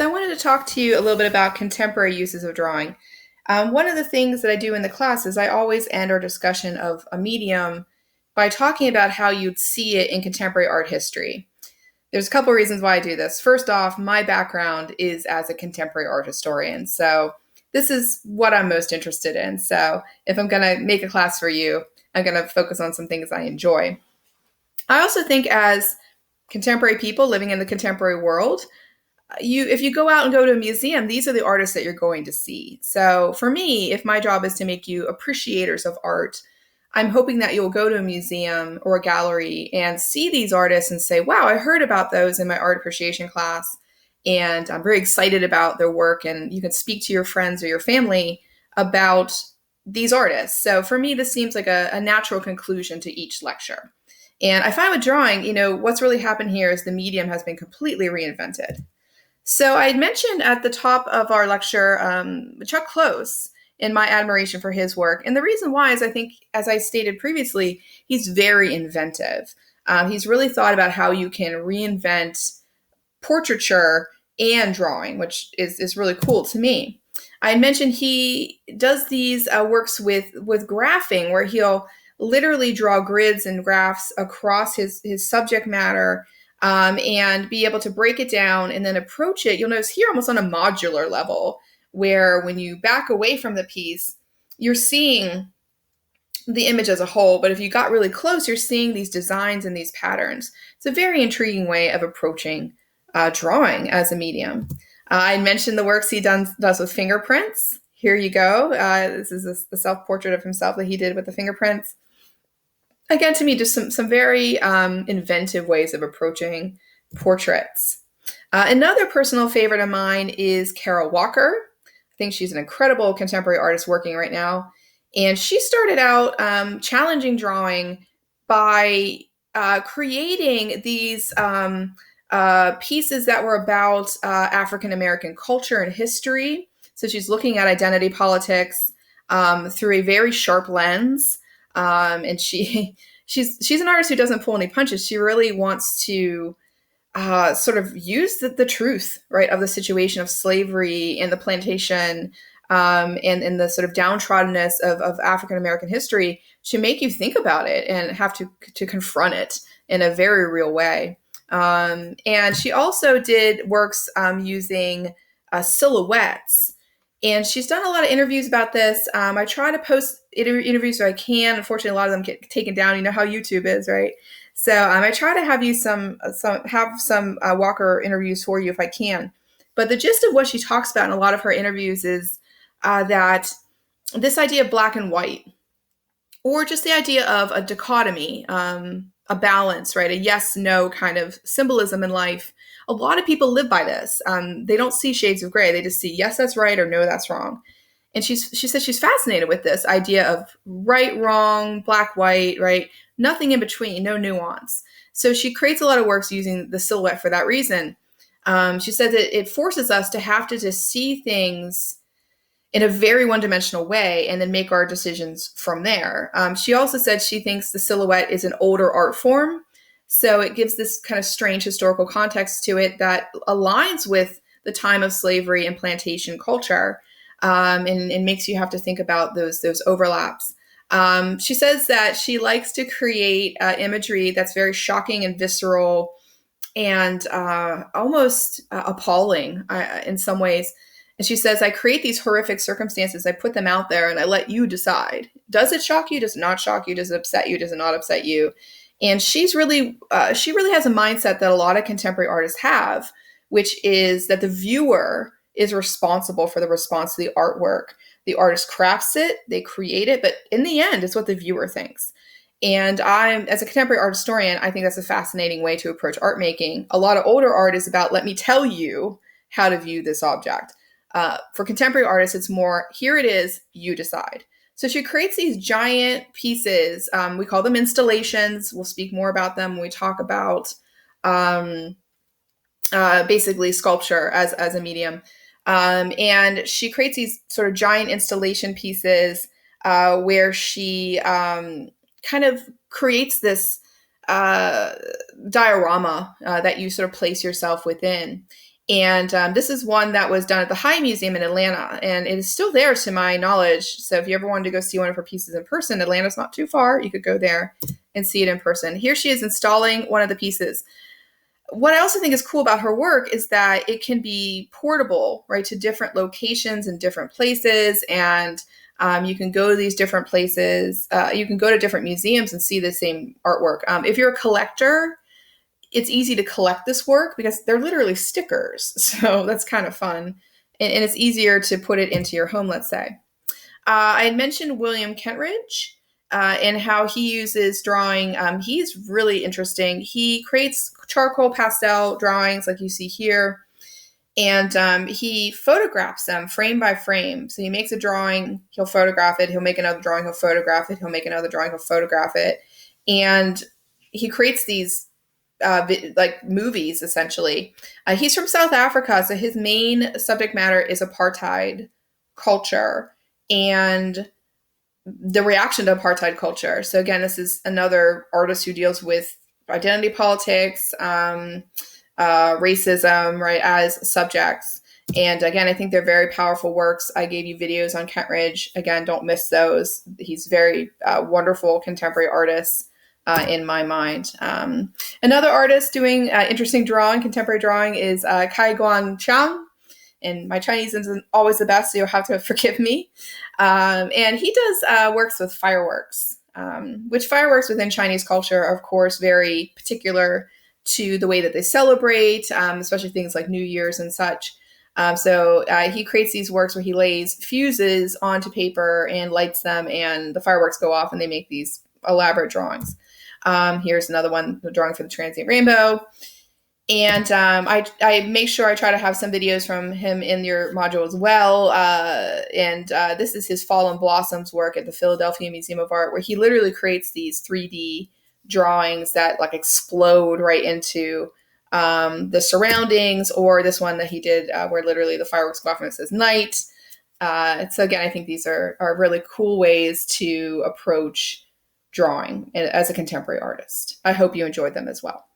So I wanted to talk to you a little bit about contemporary uses of drawing. One of the things that I do in the class is I always end our discussion of a medium by talking about how you'd see it in contemporary art history. There's a couple of reasons why I do this. First off, my background is as a contemporary art historian, so this is what I'm most interested in. So if I'm going to make a class for you, I'm going to focus on some things I enjoy. I also think as contemporary people living in the contemporary world, if you go out and go to a museum, these are the artists that you're going to see. So for me, if my job is to make you appreciators of art, I'm hoping that you'll go to a museum or a gallery and see these artists and say, wow, I heard about those in my art appreciation class. And I'm very excited about their work. And you can speak to your friends or your family about these artists. So for me, this seems like a natural conclusion to each lecture. And I find with drawing, what's really happened here is the medium has been completely reinvented. So I had mentioned at the top of our lecture Chuck Close and my admiration for his work. And the reason why is I think, as I stated previously, he's very inventive. He's really thought about how you can reinvent portraiture and drawing, which is really cool to me. I mentioned he does these works with graphing, where he'll literally draw grids and graphs across his subject matter, and be able to break it down and then approach it. You'll notice here almost on a modular level, where when you back away from the piece, you're seeing the image as a whole, but if you got really close, you're seeing these designs and these patterns. It's a very intriguing way of approaching drawing as a medium. I mentioned the works he does with fingerprints. Here you go. This is the self-portrait of himself that he did with the fingerprints. Again, to me, just some very inventive ways of approaching portraits. Another personal favorite of mine is Kara Walker. I think she's an incredible contemporary artist working right now. And she started out challenging drawing by creating these pieces that were about African American culture and history. So she's looking at identity politics through a very sharp lens. And she's an artist who doesn't pull any punches. She really wants to sort of use the truth, right, of the situation of slavery and the plantation, and the sort of downtroddenness of African American history to make you think about it and have to confront it in a very real way. And she also did works using silhouettes. And she's done a lot of interviews about this. I try to post interviews so I can. Unfortunately, a lot of them get taken down. You know how YouTube is, right? So I try to have you some Walker interviews for you if I can. But the gist of what she talks about in a lot of her interviews is that this idea of black and white, or just the idea of a dichotomy, a balance, right? A yes-no kind of symbolism in life. A lot of people live by this. They don't see shades of gray. They just see, yes, that's right, or no, that's wrong. And she says she's fascinated with this idea of right, wrong, black, white, right? Nothing in between, no nuance. So she creates a lot of works using the silhouette for that reason. She said that it forces us to have to just see things in a very one-dimensional way and then make our decisions from there. She also said she thinks the silhouette is an older art form. So it gives this kind of strange historical context to it that aligns with the time of slavery and plantation culture, and makes you have to think about those overlaps. She says that she likes to create imagery that's very shocking and visceral and almost appalling in some ways. And she says, I create these horrific circumstances, I put them out there, and I let you decide. Does it shock you? Does it not shock you? Does it upset you? Does it not upset you? And she really has a mindset that a lot of contemporary artists have, which is that the viewer is responsible for the response to the artwork. The artist crafts it, they create it, but in the end, it's what the viewer thinks. And as a contemporary art historian, I think that's a fascinating way to approach art making. A lot of older art is about, let me tell you how to view this object. For contemporary artists, it's more, here it is, you decide. So she creates these giant pieces. We call them installations. We'll speak more about them when we talk about basically sculpture as a medium. And she creates these sort of giant installation pieces where she kind of creates this diorama that you sort of place yourself within. And this is one that was done at the High Museum in Atlanta, and it is still there to my knowledge. So if you ever wanted to go see one of her pieces in person, Atlanta's not too far. You could go there and see it in person. Here she is installing one of the pieces. What I also think is cool about her work is that it can be portable, right, to different locations and different places. And you can go to these different places. You can go to different museums and see the same artwork. If you're a collector, it's easy to collect this work because they're literally stickers. So that's kind of fun. And it's easier to put it into your home, let's say. I had mentioned William Kentridge and how he uses drawing. He's really interesting. He creates charcoal pastel drawings like you see here, and he photographs them frame by frame. So he makes a drawing, he'll photograph it, he'll make another drawing, he'll photograph it, he'll make another drawing, he'll photograph it. And he creates these like movies essentially. He's from South Africa, so his main subject matter is apartheid culture and the reaction to apartheid culture. So again, this is another artist who deals with identity politics, racism, right, as subjects. And again, I think they're very powerful works. I gave you videos on Kentridge. Again, don't miss those. He's very wonderful contemporary artist in my mind. Another artist doing interesting drawing, contemporary drawing, is Kai Guang Chang. And my Chinese isn't always the best, so you'll have to forgive me. And he does works with fireworks, which fireworks within Chinese culture are, of course, very particular to the way that they celebrate, especially things like New Year's and such. So he creates these works where he lays fuses onto paper and lights them, and the fireworks go off, and they make these elaborate drawings. Here's another one, the drawing for the transient rainbow. And I make sure I try to have some videos from him in your module as well. And this is his Fallen Blossoms work at the Philadelphia Museum of Art, where he literally creates these 3D drawings that like explode right into the surroundings, or this one that he did where literally the fireworks go off and it says night. So again, I think these are really cool ways to approach drawing as a contemporary artist. I hope you enjoyed them as well.